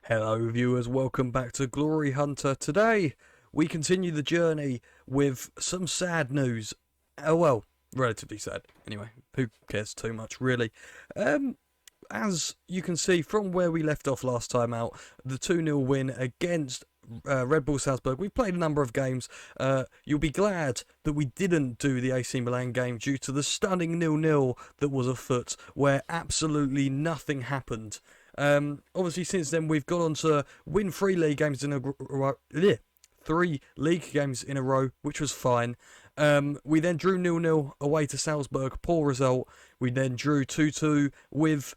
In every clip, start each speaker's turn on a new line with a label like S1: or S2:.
S1: Hello viewers, welcome back to Glory Hunter. Today we continue the journey with some sad news. Well, relatively sad. Anyway, who cares too much really. As you can see from where we left off last time out, the 2-0 win against Red Bull Salzburg. We played a number of games. You'll be glad that we didn't do the AC Milan game due to the stunning 0-0 that was afoot, where absolutely nothing happened. Obviously, since then we've gone on to win 3 league games in a row. 3 league games in a row, which was fine. We then drew 0-0 away to Salzburg, poor result. We then drew 2-2 with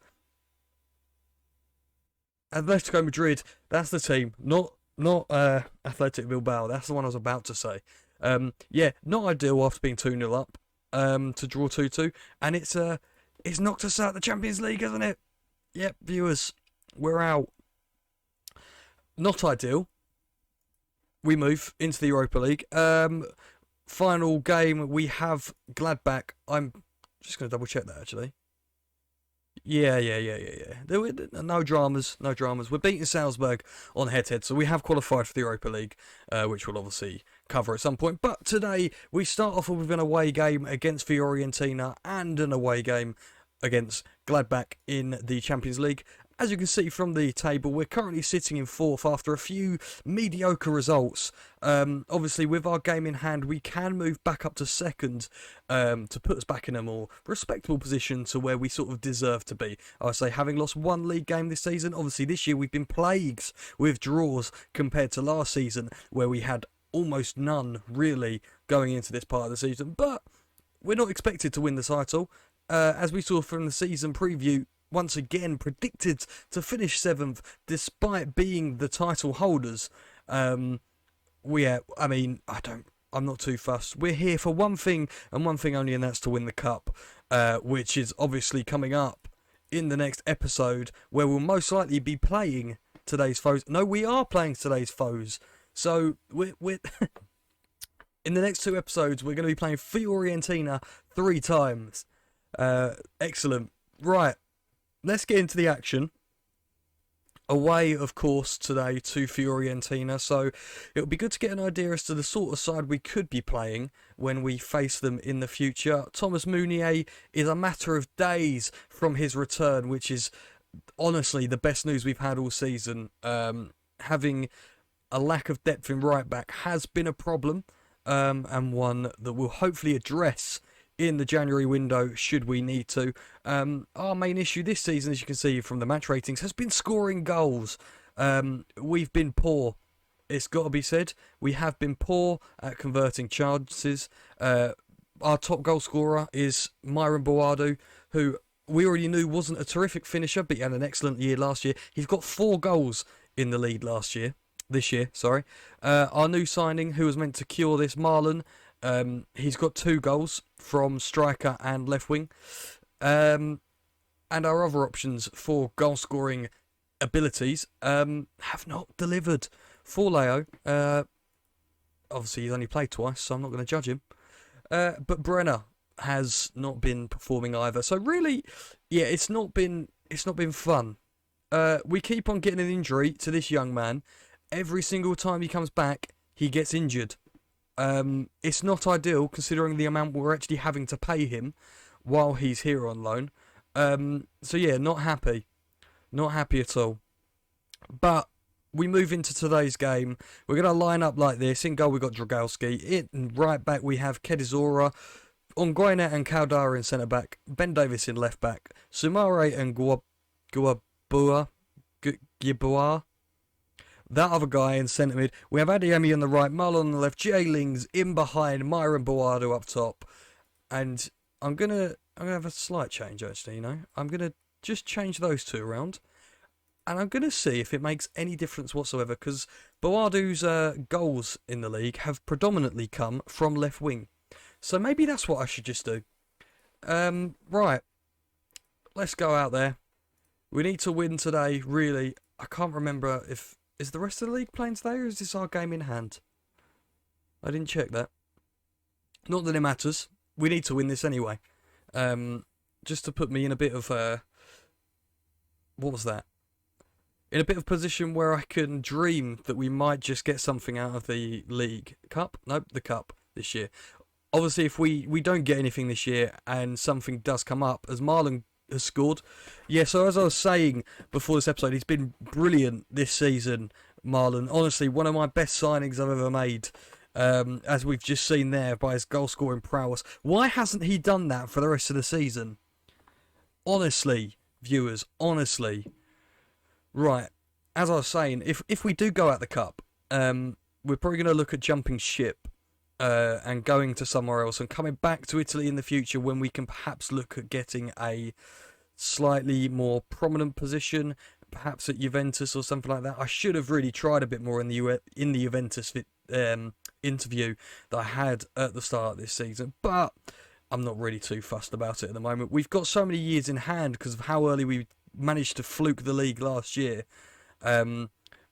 S1: Atletico Madrid. That's the team, not Athletic Bilbao. That's the one I was about to say. Yeah, not ideal after being 2-0 up. To draw 2-2, and it's knocked us out of the Champions League, isn't it? Yep, viewers, we're out. Not ideal. We move into the Europa League. Final game, we have Gladbach. I'm just going to double check that, actually. Yeah. There were no dramas. We're beating Salzburg on head-to-head, so we have qualified for the Europa League, which we'll obviously cover at some point. But today, we start off with an away game against Fiorentina and an away game against Gladbach in the Champions League. As you can see from the table, we're currently sitting in 4th after a few mediocre results. Obviously, with our game in hand, we can move back up to 2nd to put us back in a more respectable position to where we sort of deserve to be. I would say, having lost 1 league game this season, obviously this year we've been plagued with draws compared to last season, where we had almost none really going into this part of the season. But we're not expected to win the title. As we saw from the season preview, once again predicted to finish 7th despite being the title holders. I'm not too fussed. We're here for one thing and one thing only, and that's to win the cup, which is obviously coming up in the next episode, where we'll most likely be playing today's foes. No, we are playing today's foes. So we're in the next 2 episodes, we're going to be playing Fiorentina 3 times. Excellent. Right, let's get into the action. Away, of course, today to Fiorentina, so it'll be good to get an idea as to the sort of side we could be playing when we face them in the future. Thomas Meunier is a matter of days from his return, which is honestly the best news we've had all season. Having a lack of depth in right back has been a problem, and one that we'll hopefully address in the January window, should we need to. Our main issue this season, as you can see from the match ratings, has been scoring goals. We've been poor. It's got to be said. We have been poor at converting chances. Our top goal scorer is Myron Boadu, who we already knew wasn't a terrific finisher, but he had an excellent year last year. He's got 4 goals in the league this year. Our new signing, who was meant to cure this, Marlon, he's got 2 goals from striker and left wing. And our other options for goal scoring abilities have not delivered. For Leo, obviously he's only played twice, so I'm not going to judge him. But Brenner has not been performing either. So really, yeah, it's not been fun. We keep on getting an injury to this young man. Every single time he comes back, he gets injured. It's not ideal considering the amount we're actually having to pay him while he's here on loan. So yeah, not happy at all. But we move into today's game. We're going to line up like this. In goal we got Dragalski. In right back we have Kedizora, Onguena and Caldara in centre back, Ben Davis in left back, Sumare and Guabua. That other guy in centre mid. We have Adeyemi on the right, Marlon on the left, Jay Lings in behind, Myron Boadu up top. And I'm gonna have a slight change actually, I'm gonna just change those 2 around. And I'm gonna see if it makes any difference whatsoever, because Boadu's goals in the league have predominantly come from left wing. So maybe that's what I should just do. Right. Let's go out there. We need to win today, really. I can't remember if... Is the rest of the league playing today, or is this our game in hand? I didn't check that. Not that it matters. We need to win this anyway. Just to put me in a bit of... what was that? in a bit of position where I can dream that we might just get something out of the League Cup. Nope, the Cup this year. Obviously, if we don't get anything this year and something does come up, as Marlon has scored. Yeah, so as I was saying before this episode, he's been brilliant this season, Marlon. Honestly, one of my best signings I've ever made, as we've just seen there by his goal-scoring prowess. Why hasn't he done that for the rest of the season? Honestly, viewers, honestly. Right, as I was saying, if we do go out the Cup, we're probably going to look at jumping ship. And going to somewhere else and coming back to Italy in the future when we can perhaps look at getting a slightly more prominent position, perhaps at Juventus or something like that. I should have really tried a bit more in the Juventus interview that I had at the start of this season, but I'm not really too fussed about it at the moment. We've got so many years in hand because of how early we managed to fluke the league last year. We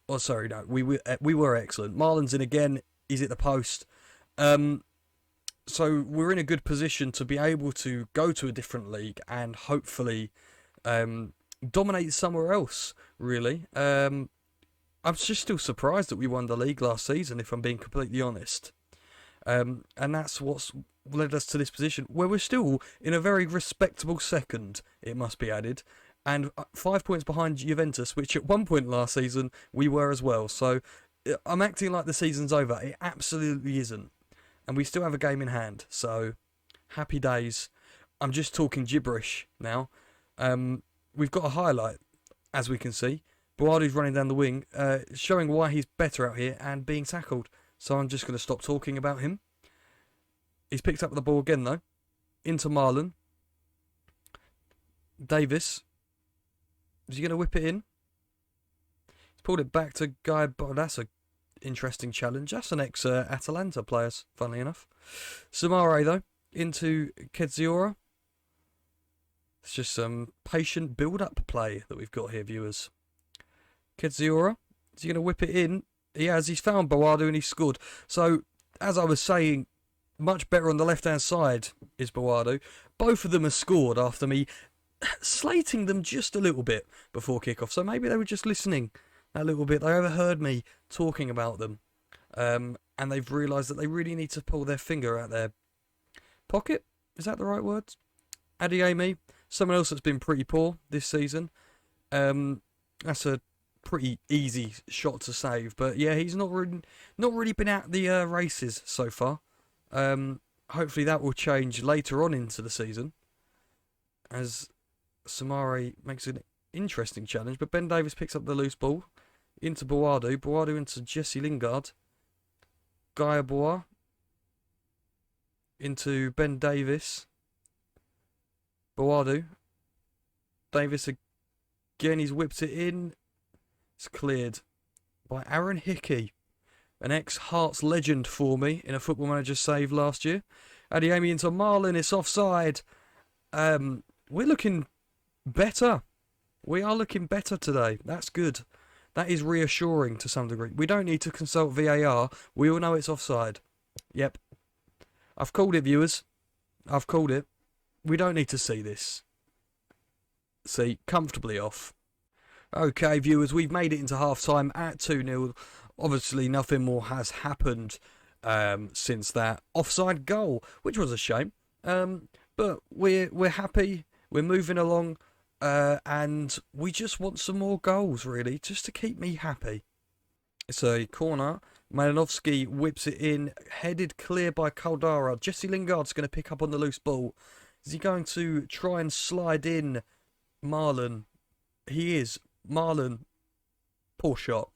S1: were excellent. Marlon's in again. He's at the post. So we're in a good position to be able to go to a different league and hopefully dominate somewhere else, really. I'm just still surprised that we won the league last season, if I'm being completely honest. And that's what's led us to this position, where we're still in a very respectable second, it must be added, and 5 points behind Juventus, which at one point last season we were as well. So I'm acting like the season's over. It absolutely isn't. And we still have a game in hand, so happy days. I'm just talking gibberish now. We've got a highlight, as we can see. Boadu's running down the wing, showing why he's better out here and being tackled. So I'm just going to stop talking about him. He's picked up the ball again, though. Into Marlon. Davis. Is he going to whip it in? He's pulled it back to Guy, but that's a interesting challenge. That's an ex-Atalanta player, funnily enough. Samare, though, into Kedziora. It's just some patient build-up play that we've got here, viewers. Kedziora, is he going to whip it in? He has. He's found Boadu and he's scored. So, as I was saying, much better on the left-hand side is Boadu. Both of them have scored after me slating them just a little bit before kickoff. So maybe they were just listening a little bit. They overheard me talking about them, and they've realised that they really need to pull their finger out their pocket. Is that the right word? Adeyemi, someone else that's been pretty poor this season. That's a pretty easy shot to save, but yeah, he's not really been at the races so far. Hopefully that will change later on into the season, as Samari makes an interesting challenge, but Ben Davis picks up the loose ball into Boadu. Boadu into Jesse Lingard. Gaia Bois into Ben Davis. Boadu. Davis again, he's whipped it in. It's cleared by Aaron Hickey, an ex-Hearts legend for me in a Football Manager save last year. Adeyemi into Marlon, it's offside. We're looking better. We are looking better today. That's good. That is reassuring to some degree. We don't need to consult VAR. We all know it's offside. Yep. I've called it, viewers. I've called it. We don't need to see this. See, comfortably off. Okay, viewers, we've made it into half-time at 2-0. Obviously, nothing more has happened since that offside goal, which was a shame. But we're happy. We're moving along. And we just want some more goals, really, just to keep me happy. It's a corner. Malinovsky whips it in, headed clear by Caldara. Jesse Lingard's going to pick up on the loose ball. Is he going to try and slide in Marlon? He is. Marlon. Poor shot.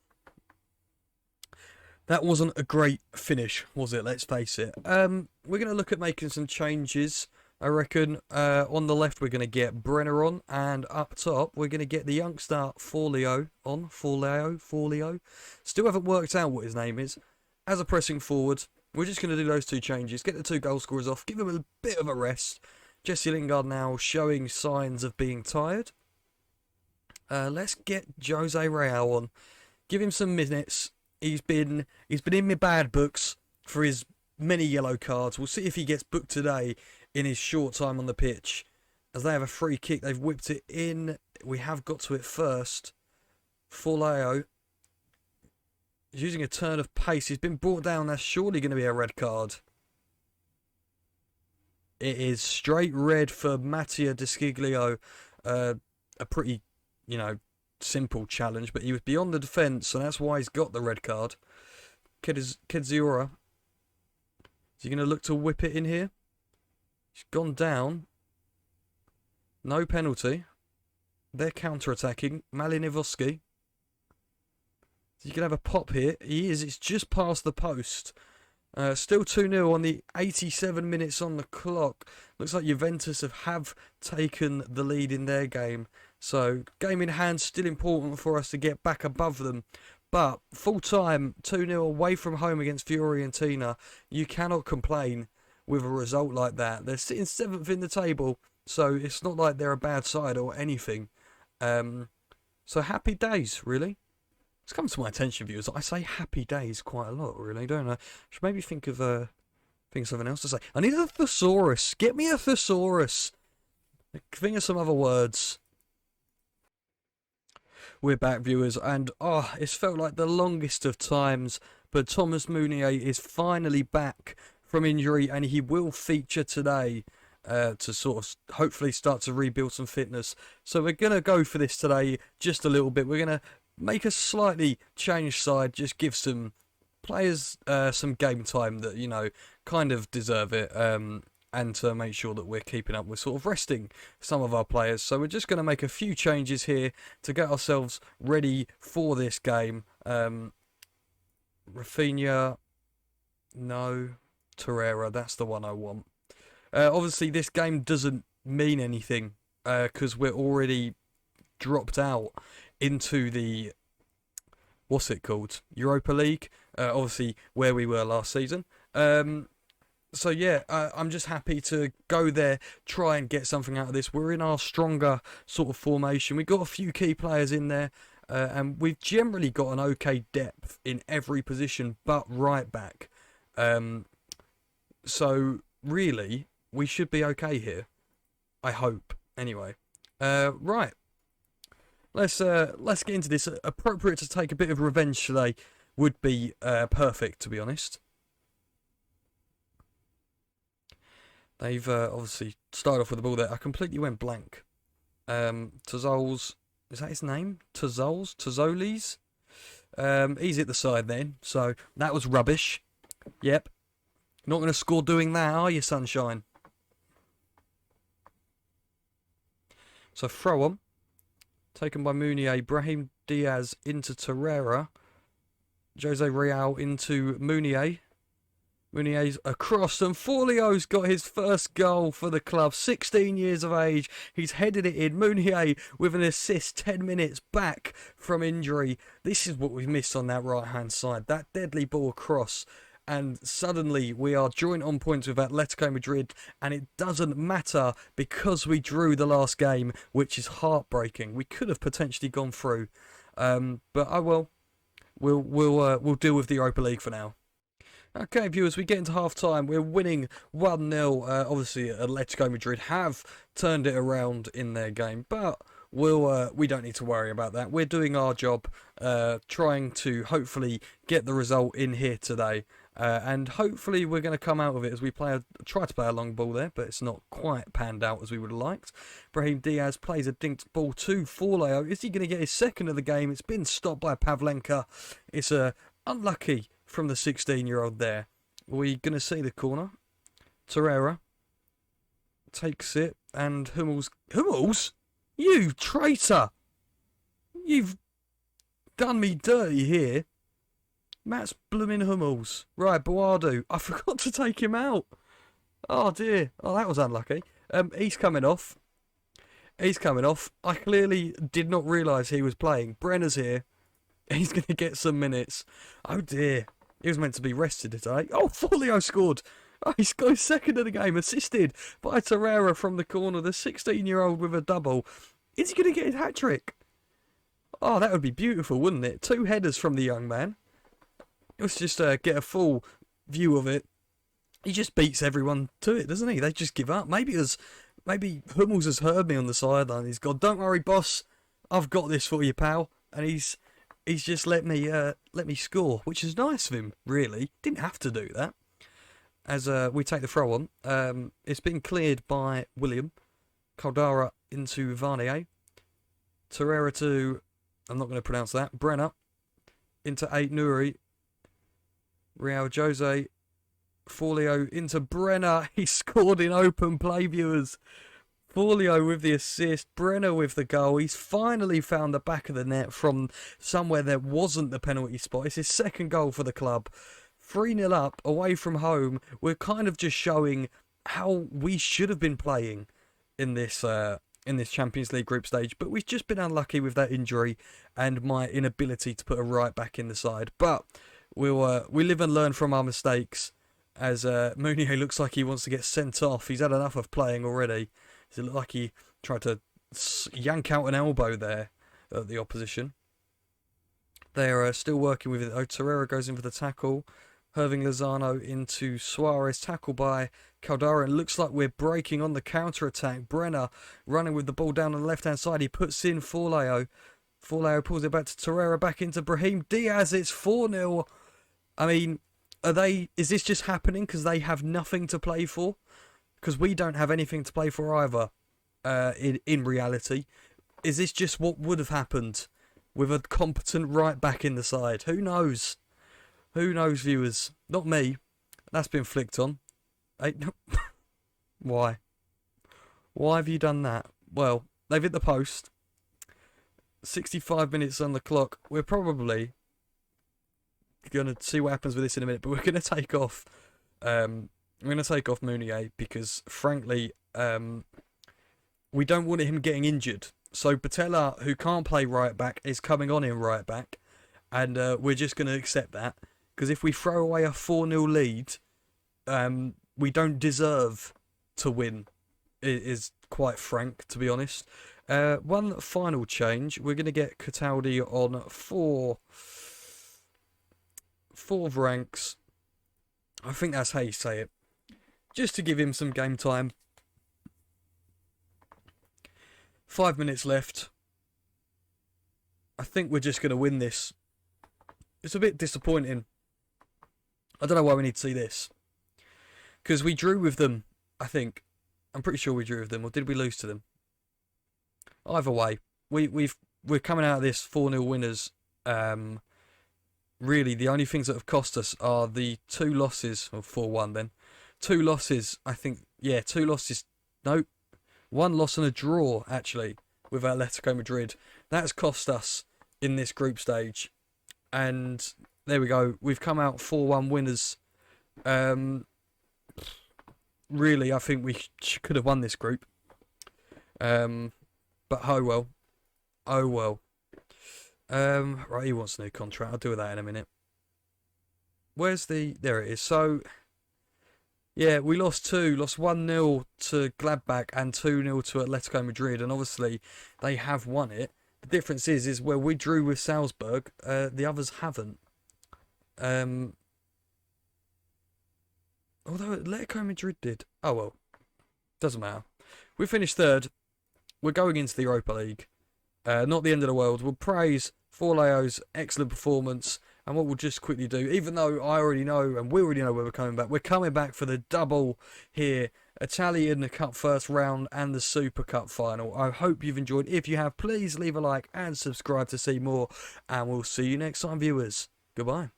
S1: That wasn't a great finish, was it? Let's face it. We're going to look at making some changes. I reckon on the left we're going to get Brenner on, and up top we're going to get the youngster Forleo on. Forleo. Still haven't worked out what his name is. As a pressing forward, we're just going to do those two changes, get the two goal scorers off, give them a bit of a rest. Jesse Lingard now showing signs of being tired. Let's get Jose Real on. Give him some minutes. He's been in my bad books for his many yellow cards. We'll see if he gets booked today in his short time on the pitch. As they have a free kick, they've whipped it in. We have got to it first. Forleo is using a turn of pace. He's been brought down. That's surely going to be a red card. It is straight red for Mattia Desciglio. A pretty, simple challenge, but he was beyond the defence, so that's why he's got the red card. Kedziora. Is he going to look to whip it in here? He's gone down. No penalty. They're counter-attacking. Malinowski. Is he going to have a pop here? He is. It's just past the post. Still 2-0 on the 87 minutes on the clock. Looks like Juventus have taken the lead in their game. So, game in hand, still important for us to get back above them. But, full time, 2-0 away from home against Fiorentina. You cannot complain with a result like that. They're sitting 7th in the table, so it's not like they're a bad side or anything. So, happy days, really. It's come to my attention, viewers. I say happy days quite a lot, really, don't I? Should maybe think of something else to say. I need a thesaurus. Get me a thesaurus. Think of some other words. We're back, viewers, and it's felt like the longest of times, but Thomas Meunier is finally back from injury, and he will feature today to sort of hopefully start to rebuild some fitness. So we're going to go for this today just a little bit. We're going to make a slightly changed side, just give some players some game time that, kind of deserve it, and to make sure that we're keeping up with sort of resting some of our players. So we're just going to make a few changes here to get ourselves ready for this game. Rafinha, no. Torreira, that's the one I want. Obviously, this game doesn't mean anything because we're already dropped out into the, what's it called? Europa League, obviously where we were last season. So yeah, I'm just happy to go there, try and get something out of this. We're in our stronger sort of formation. We've got a few key players in there, and we've generally got an okay depth in every position but right back. So really, we should be okay here. I hope. Anyway, right. Let's get into this. Appropriate to take a bit of revenge today would be perfect, to be honest. They've obviously started off with the ball there. I completely went blank. Tzoles, is that his name? Tzolis? He's at the side then, so that was rubbish. Yep. Not going to score doing that, are you, sunshine? So throw on. Taken by Meunier. Brahim Diaz into Torreira. Jose Real into Meunier. Meunier's across, and Forleo's got his first goal for the club. 16 years of age. He's headed it in. Meunier with an assist 10 minutes back from injury. This is what we've missed on that right-hand side. That deadly ball across. And suddenly we are joint on points with Atletico Madrid, and it doesn't matter because we drew the last game, which is heartbreaking. We could have potentially gone through, but I will. We'll deal with the Europa League for now. Okay, viewers, we get into half time. We're winning 1-0. Obviously, Atletico Madrid have turned it around in their game, but we don't need to worry about that. We're doing our job, trying to hopefully get the result in here today. And hopefully we're going to come out of it as we try to play a long ball there, but it's not quite panned out as we would have liked. Brahim Diaz plays a dinked ball to Forleo. Is he going to get his second of the game? It's been stopped by Pavlenka. It's unlucky from the 16-year-old there. We're going to see the corner. Torreira takes it, and Hummels... Hummels? You traitor! You've done me dirty here. Mats blooming Hummels. Right, Boadu. I forgot to take him out. Oh dear. Oh, that was unlucky. He's coming off. He's coming off. I clearly did not realise he was playing. Brenner's here. He's going to get some minutes. Oh dear. He was meant to be rested today. Oh, Forleo scored. Oh, he's got his second of the game. Assisted by Torreira from the corner. The 16-year-old with a double. Is he going to get his hat-trick? Oh, that would be beautiful, wouldn't it? 2 headers from the young man. Let's just get a full view of it. He just beats everyone to it, doesn't he? They just give up. Maybe Hummels has heard me on the sideline. He's gone, don't worry, boss. I've got this for you, pal. And he's he's just let me score, which is nice of him. Really, didn't have to do that. As we take the throw on, it's been cleared by William. Caldara into Varnier. Torreira to, I'm not going to pronounce that, Brenner. Into 8 Nuri. Real Jose. Forleo into Brenner. He scored in open play, viewers. Forleo with the assist. Brenner with the goal. He's finally found the back of the net from somewhere that wasn't the penalty spot. It's his second goal for the club. 3-0 up, away from home. We're kind of just showing how we should have been playing in this Champions League group stage, but we've just been unlucky with that injury and my inability to put a right back in the side. But we live and learn from our mistakes, as Mounier looks like he wants to get sent off. He's had enough of playing already. It looked like he tried to yank out an elbow there at the opposition. They're still working with it. Torreira goes in for the tackle. Irving Lozano into Suarez, tackle by Caldara. It looks like we're breaking on the counter-attack. Brenner running with the ball down on the left-hand side. He puts in Forleo. Forleo pulls it back to Torreira, back into Brahim Diaz. It's 4-0. I mean, is this just happening because they have nothing to play for? Because we don't have anything to play for either, in reality. Is this just what would have happened with a competent right back in the side? Who knows? Who knows, viewers? Not me. That's been flicked on. Why? Why have you done that? Well, they've hit the post. 65 minutes on the clock. We're probably going to see what happens with this in a minute, but we're going to take off. We're going to take off Mounier because, frankly, we don't want him getting injured. So Patella, who can't play right back, is coming on in right back, and we're just going to accept that. Because if we throw away a 4-0 lead, we don't deserve to win. It is quite frank, to be honest. One final change. We're going to get Cataldi on four ranks. I think that's how you say it. Just to give him some game time. 5 minutes left. I think we're just going to win this. It's a bit disappointing. I don't know why we need to see this. Because we drew with them, I think. I'm pretty sure we drew with them. Or did we lose to them? Either way, we're coming out of this 4-0 winners. Really, the only things that have cost us are the 2 losses. Or 4-1 then. 2 losses, I think. Yeah, 2 losses. No. 1 loss and a draw, actually, with Atletico Madrid. That's cost us in this group stage. And there we go. We've come out 4-1 winners. Really, I think we could have won this group. But oh well. Oh well. Right, he wants a new contract. I'll do with that in a minute. Where's the... There it is. So, yeah, we lost 2. Lost 1-0 to Gladbach and 2-0 to Atletico Madrid. And obviously, they have won it. The difference is where we drew with Salzburg, the others haven't. Although Atletico Madrid did. Oh well. Doesn't matter. We finished 3rd. We're going into the Europa League. Not the end of the world. We'll praise Forleo's excellent performance. And what we'll just quickly do, even though I already know, and we already know where we're coming back for the double here. Italian Cup first round and the Super Cup final. I hope you've enjoyed. If you have, please leave a like and subscribe to see more. And we'll see you next time, viewers. Goodbye.